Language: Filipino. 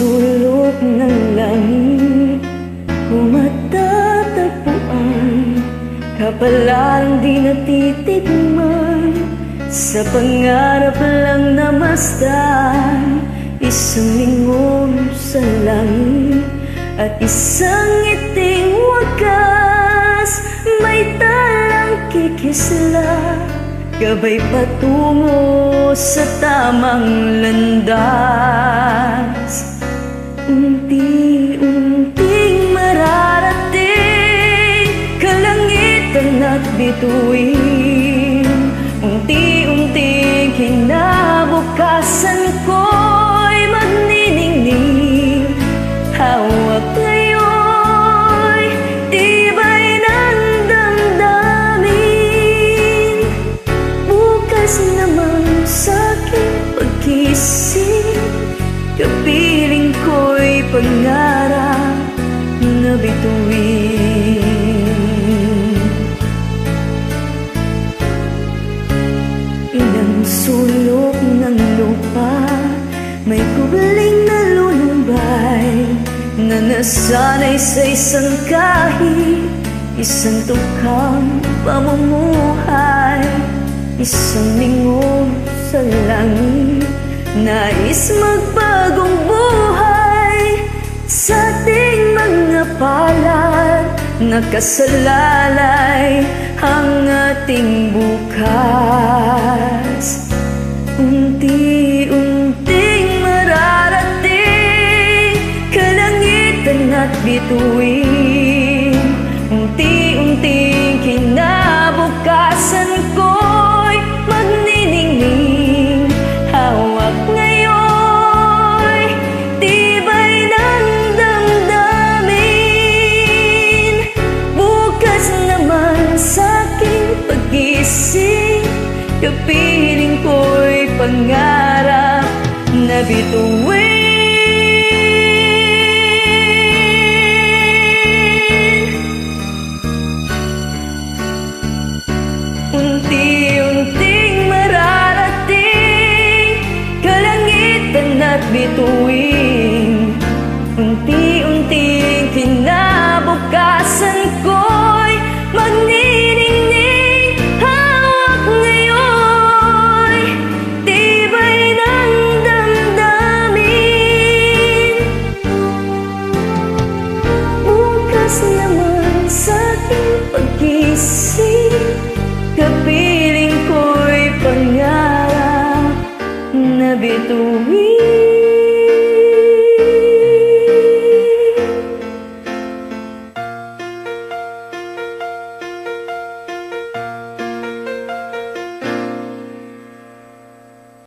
sulok ng langit ko matatagpuan, kapalang di natitikman, sa pangarap lang namasdan. Isang lingon sa langit at isang ngiting wakas, may talang kikisla, gabay patungo sa tamang landas. Unti-unting mararating kalangitan at bituin, unti-unting kinabukasan ko'y magniningning. Hawak ngayon, tibay ng damdamin, bukas naman sa'king pagkising, kapiling ko'y pangarap na bituin. Ilang sulok ng lupa, may kubling na lulumbay, na nasanay sa isang kahit, isang tukang pamumuhay. Isang lingon sa langit, nais magbagong buhay, sa ating mga palad nakasalalay ang ating bukas. Unti-unting mararating kalangitan at bituin, unti-unting kinabukasan ko'y magniningning. Hawak ngayon, tibay ng damdamin, bukas naman sa'king pag-ising, kapiling ko'y pangarap na bituin. Unti-unting mararating kalangitan at bituin, unti-unting kinabukasan ko'y magniningning. Hawak ngayon, tibay ng damdamin, bukas naman sa'king pag-ising, kapiling ko'y pangarap na bituin.